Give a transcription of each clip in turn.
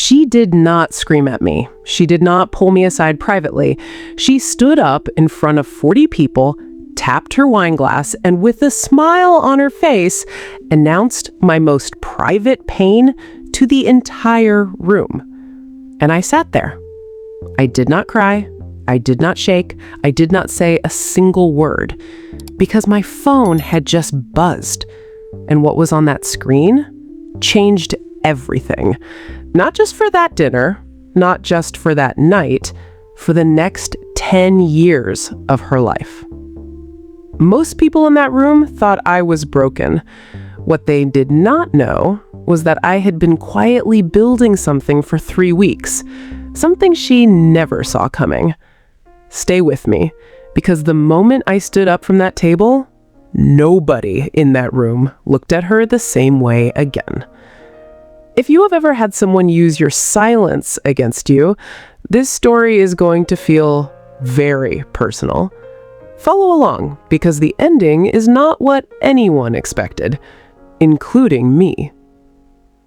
She did not scream at me. She did not pull me aside privately. She stood up in front of 40 people, tapped her wine glass, and with a smile on her face, announced my most private pain to the entire room. And I sat there. I did not cry. I did not shake. I did not say a single word because my phone had just buzzed. And what was on that screen changed everything. Not just for that dinner, not just for that night, for the next 10 years of her life. Most people in that room thought I was broken. What they did not know was that I had been quietly building something for 3 weeks, something she never saw coming. Stay with me, because the moment I stood up from that table, nobody in that room looked at her the same way again. If you have ever had someone use your silence against you, this story is going to feel very personal. Follow along, because the ending is not what anyone expected, including me.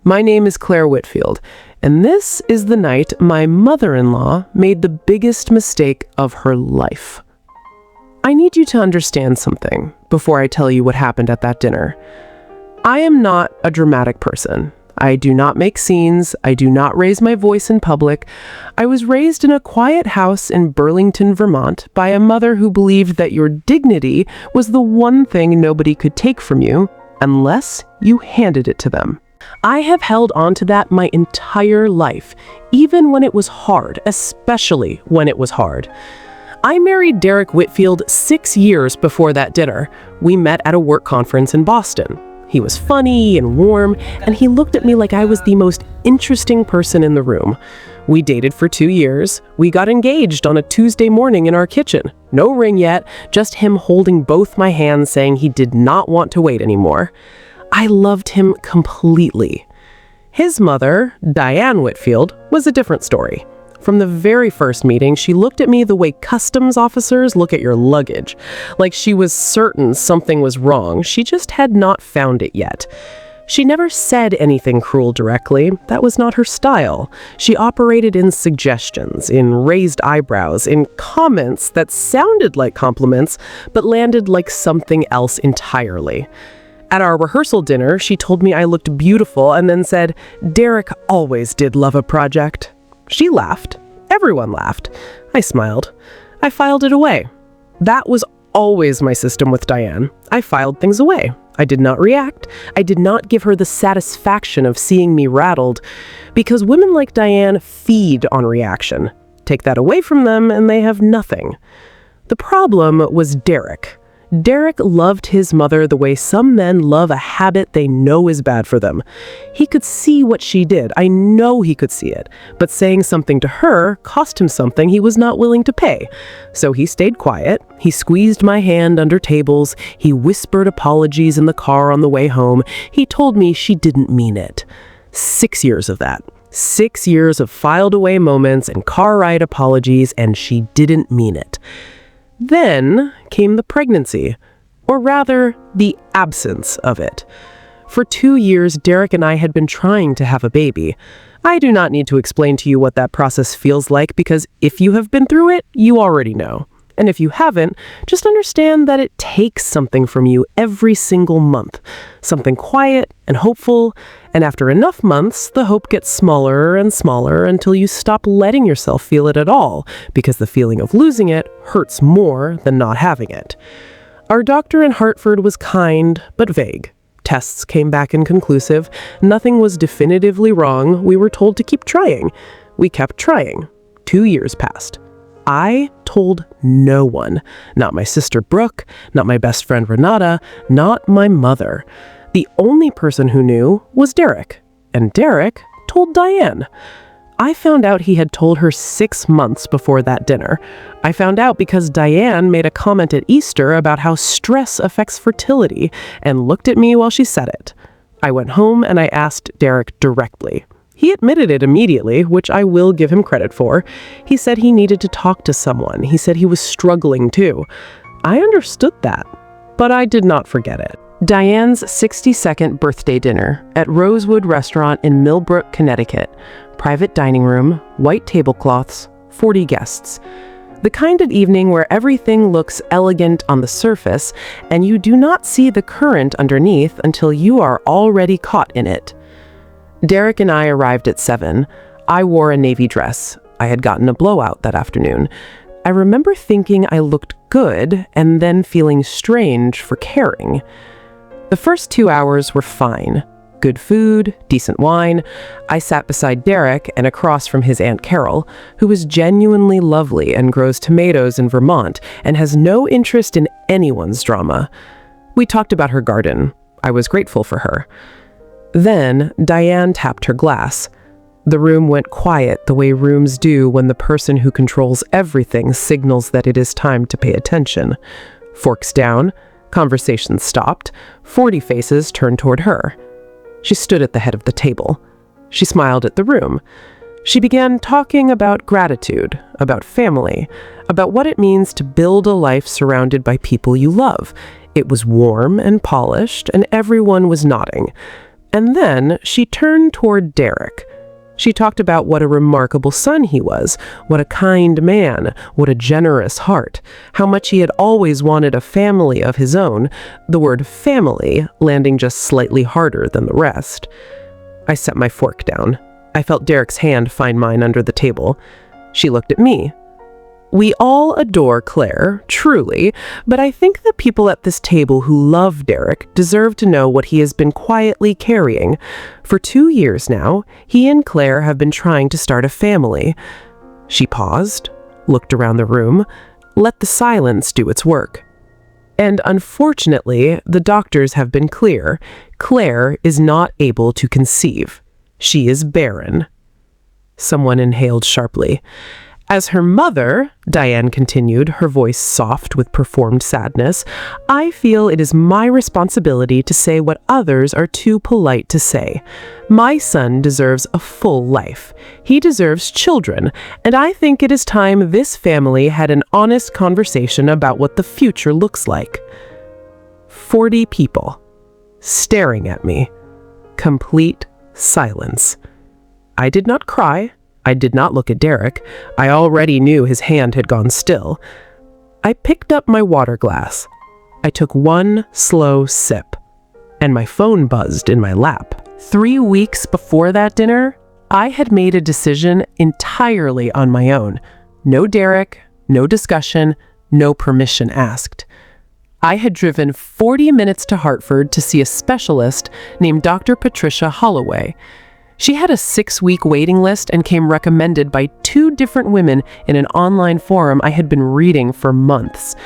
My name is Claire Whitfield, and this is the night my mother-in-law made the biggest mistake of her life. I need you to understand something before I tell you what happened at that dinner. I am not a dramatic person. I do not make scenes. I do not raise my voice in public. I was raised in a quiet house in Burlington, Vermont, by a mother who believed that your dignity was the one thing nobody could take from you unless you handed it to them. I have held on to that my entire life, even when it was hard, especially when it was hard. I married Derek Whitfield 6 years before that dinner. We met at a work conference in Boston. He was funny and warm, and he looked at me like I was the most interesting person in the room. We dated for 2 years. We got engaged on a Tuesday morning in our kitchen. No ring yet, just him holding both my hands saying he did not want to wait anymore. I loved him completely. His mother, Diane Whitfield, was a different story. From the very first meeting, she looked at me the way customs officers look at your luggage, like she was certain something was wrong. She just had not found it yet. She never said anything cruel directly. That was not her style. She operated in suggestions, in raised eyebrows, in comments that sounded like compliments, but landed like something else entirely. At our rehearsal dinner, she told me I looked beautiful and then said, "Derek always did love a project." She laughed. Everyone laughed. I smiled. I filed it away. That was always my system with Diane. I filed things away. I did not react. I did not give her the satisfaction of seeing me rattled, because women like Diane feed on reaction. Take that away from them and they have nothing. The problem was Derek. Derek loved his mother the way some men love a habit they know is bad for them. He could see what she did. I know he could see it. But saying something to her cost him something he was not willing to pay. So he stayed quiet. He squeezed my hand under tables. He whispered apologies in the car on the way home. He told me she didn't mean it. 6 years of that. 6 years of filed away moments and car ride apologies, and she didn't mean it. Then came the pregnancy, or rather, the absence of it. For 2 years, Derek and I had been trying to have a baby. I do not need to explain to you what that process feels like, because if you have been through it, you already know. And if you haven't, just understand that it takes something from you every single month. Something quiet and hopeful, and after enough months, the hope gets smaller and smaller until you stop letting yourself feel it at all, because the feeling of losing it hurts more than not having it. Our doctor in Hartford was kind, but vague. Tests came back inconclusive. Nothing was definitively wrong. We were told to keep trying. We kept trying. 2 years passed. I told no one. Not my sister Brooke, not my best friend Renata, not my mother. The only person who knew was Derek. And Derek told Diane. I found out he had told her 6 months before that dinner. I found out because Diane made a comment at Easter about how stress affects fertility and looked at me while she said it. I went home and I asked Derek directly. He admitted it immediately, which I will give him credit for. He said he needed to talk to someone. He said he was struggling too. I understood that, but I did not forget it. Diane's 62nd birthday dinner at Rosewood Restaurant in Millbrook, Connecticut. Private dining room, white tablecloths, 40 guests. The kind of evening where everything looks elegant on the surface and you do not see the current underneath until you are already caught in it. Derek and I arrived at 7. I wore a navy dress. I had gotten a blowout that afternoon. I remember thinking I looked good and then feeling strange for caring. The first 2 hours were fine. Good food, decent wine. I sat beside Derek and across from his Aunt Carol, who is genuinely lovely and grows tomatoes in Vermont and has no interest in anyone's drama. We talked about her garden. I was grateful for her. Then Diane tapped her glass. The room went quiet the way rooms do when the person who controls everything signals that it is time to pay attention. Forks down. Conversation stopped. 40 faces turned toward her. She stood at the head of the table. She smiled at the room. She began talking about gratitude, about family, about what it means to build a life surrounded by people you love. It was warm and polished, and everyone was nodding. And then she turned toward Derek. She talked about what a remarkable son he was, what a kind man, what a generous heart, how much he had always wanted a family of his own, the word family landing just slightly harder than the rest. I set my fork down. I felt Derek's hand find mine under the table. She looked at me. We all adore Claire, truly, but I think the people at this table who love Derek deserve to know what he has been quietly carrying. For 2 years now, he and Claire have been trying to start a family. She paused, looked around the room, let the silence do its work. And unfortunately, the doctors have been clear. Claire is not able to conceive. She is barren. Someone inhaled sharply. As her mother, Diane continued, her voice soft with performed sadness, I feel it is my responsibility to say what others are too polite to say. My son deserves a full life. He deserves children, and I think it is time this family had an honest conversation about what the future looks like. 40 people, staring at me. Complete silence. I did not cry. I did not look at Derek. I already knew his hand had gone still. I picked up my water glass. I took one slow sip, and my phone buzzed in my lap. 3 weeks before that dinner, I had made a decision entirely on my own. No Derek, no discussion, no permission asked. I had driven 40 minutes to Hartford to see a specialist named Dr. Patricia Holloway. She had a 6-week waiting list and came recommended by 2 different women in an online forum I had been reading for months.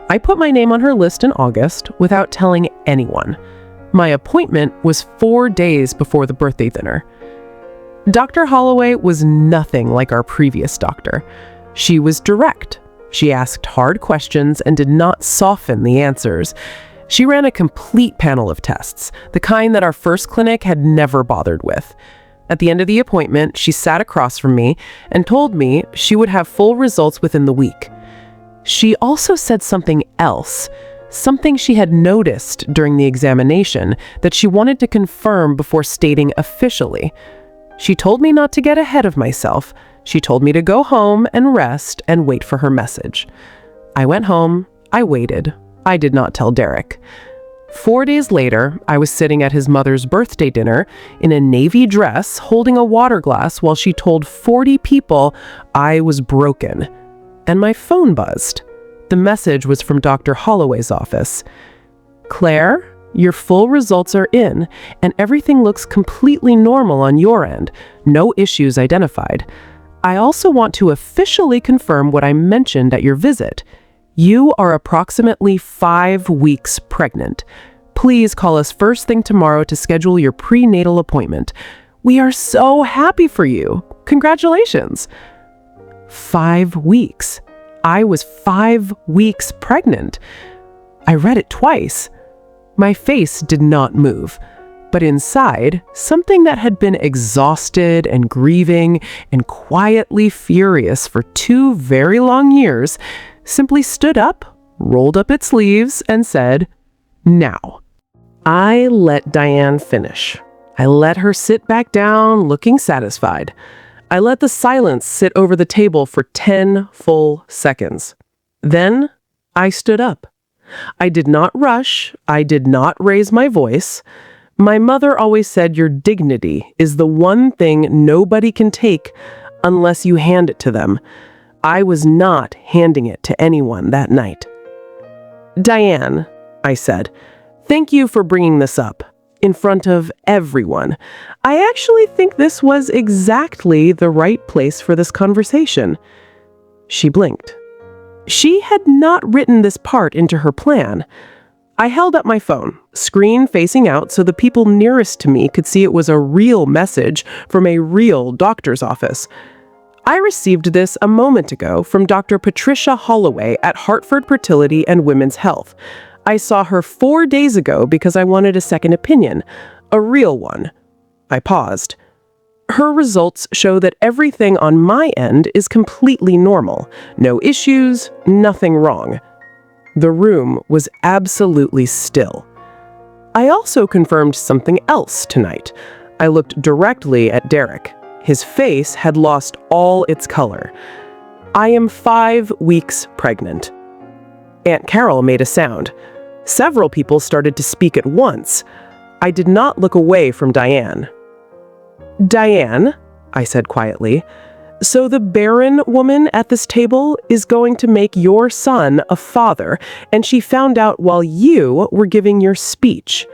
I put my name on her list in August without telling anyone. My appointment was 4 days before the birthday dinner. Dr. Holloway was nothing like our previous doctor. She was direct. She asked hard questions and did not soften the answers. She ran a complete panel of tests, the kind that our first clinic had never bothered with. At the end of the appointment, she sat across from me and told me she would have full results within the week. She also said something else, something she had noticed during the examination that she wanted to confirm before stating officially. She told me not to get ahead of myself. She told me to go home and rest and wait for her message. I went home. I waited. I did not tell Derek. 4 days later, I was sitting at his mother's birthday dinner in a navy dress holding a water glass while she told 40 people I was broken. And my phone buzzed. The message was from Dr. Holloway's office. Claire, your full results are in, and everything looks completely normal on your end. No issues identified. I also want to officially confirm what I mentioned at your visit. You are approximately 5 weeks pregnant. Please call us first thing tomorrow to schedule your prenatal appointment. We are so happy for you. Congratulations. 5 weeks. I was 5 weeks pregnant. I read it twice. My face did not move, but inside, something that had been exhausted and grieving and quietly furious for 2 very long years simply stood up, rolled up its sleeves, and said, now. I let Diane finish. I let her sit back down, looking satisfied. I let the silence sit over the table for 10 full seconds. Then I stood up. I did not rush. I did not raise my voice. My mother always said your dignity is the one thing nobody can take unless you hand it to them. I was not handing it to anyone that night. Diane, I said, thank you for bringing this up in front of everyone. I actually think this was exactly the right place for this conversation. She blinked. She had not written this part into her plan. I held up my phone, screen facing out so the people nearest to me could see it was a real message from a real doctor's office. I received this a moment ago from Dr. Patricia Holloway at Hartford Fertility and Women's Health. I saw her 4 days ago because I wanted a second opinion, a real one. I paused. Her results show that everything on my end is completely normal. No issues, nothing wrong. The room was absolutely still. I also confirmed something else tonight. I looked directly at Derek. His face had lost all its color. I am 5 weeks pregnant. Aunt Carol made a sound. Several people started to speak at once. I did not look away from Diane. Diane, I said quietly, so the barren woman at this table is going to make your son a father, and she found out while you were giving your speech.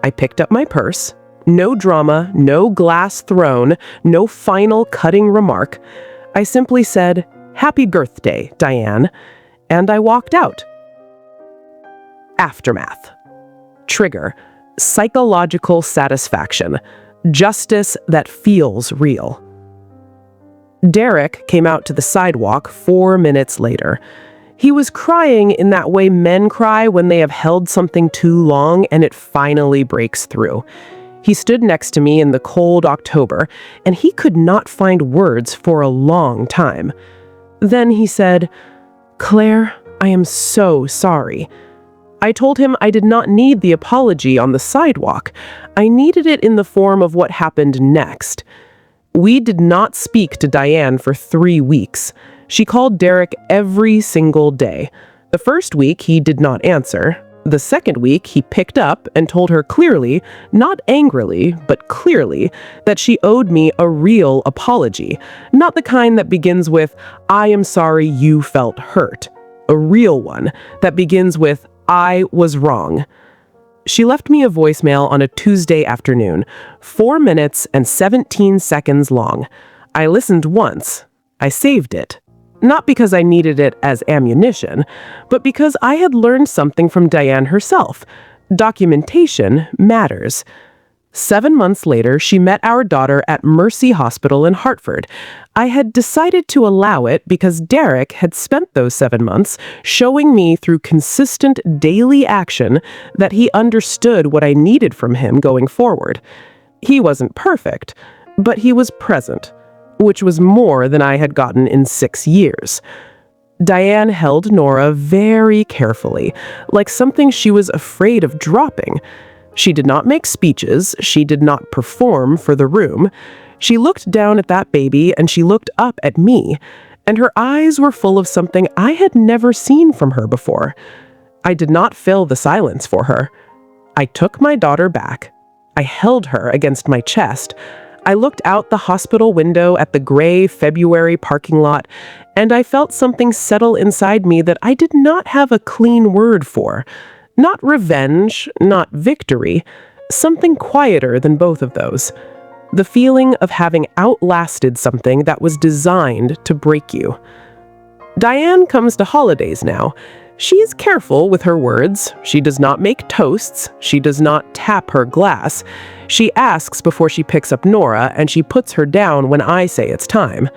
I picked up my purse. No drama, no glass thrown, no final cutting remark. I simply said, "Happy birthday, Diane," and I walked out. Aftermath. Trigger. Psychological satisfaction. Justice that feels real. Derek came out to the sidewalk 4 minutes later. He was crying in that way men cry when they have held something too long and it finally breaks through. He stood next to me in the cold October, and he could not find words for a long time. Then he said, "Claire, I am so sorry." I told him I did not need the apology on the sidewalk. I needed it in the form of what happened next. We did not speak to Diane for 3 weeks. She called Derek every single day. The first week, he did not answer. The second week, he picked up and told her clearly, not angrily, but clearly, that she owed me a real apology, not the kind that begins with, "I am sorry you felt hurt." A real one that begins with, "I was wrong." She left me a voicemail on a Tuesday afternoon, 4 minutes and 17 seconds long. I listened once. I saved it. Not because I needed it as ammunition, but because I had learned something from Diane herself. Documentation matters. 7 months later, she met our daughter at Mercy Hospital in Hartford. I had decided to allow it because Derek had spent those 7 months showing me through consistent daily action that he understood what I needed from him going forward. He wasn't perfect, but he was present, which was more than I had gotten in 6 years. Diane held Nora very carefully, like something she was afraid of dropping. She did not make speeches. She did not perform for the room. She looked down at that baby and she looked up at me, and her eyes were full of something I had never seen from her before. I did not fill the silence for her. I took my daughter back. I held her against my chest. I looked out the hospital window at the gray February parking lot, and I felt something settle inside me that I did not have a clean word for. Not revenge, not victory, something quieter than both of those. The feeling of having outlasted something that was designed to break you. Diane comes to holidays now. She is careful with her words. She does not make toasts. She does not tap her glass. She asks before she picks up Nora, and she puts her down when I say it's time.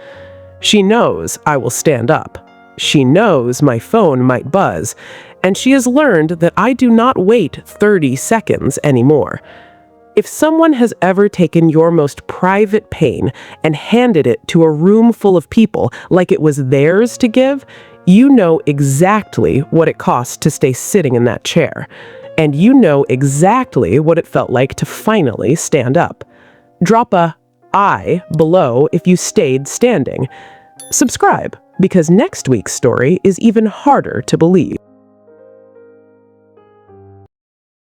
She knows I will stand up. She knows my phone might buzz, and she has learned that I do not wait 30 seconds anymore. If someone has ever taken your most private pain and handed it to a room full of people like it was theirs to give, you know exactly what it costs to stay sitting in that chair. and you know exactly what it felt like to finally stand up. Drop a I below if you stayed standing. Subscribe, because next week's story is even harder to believe.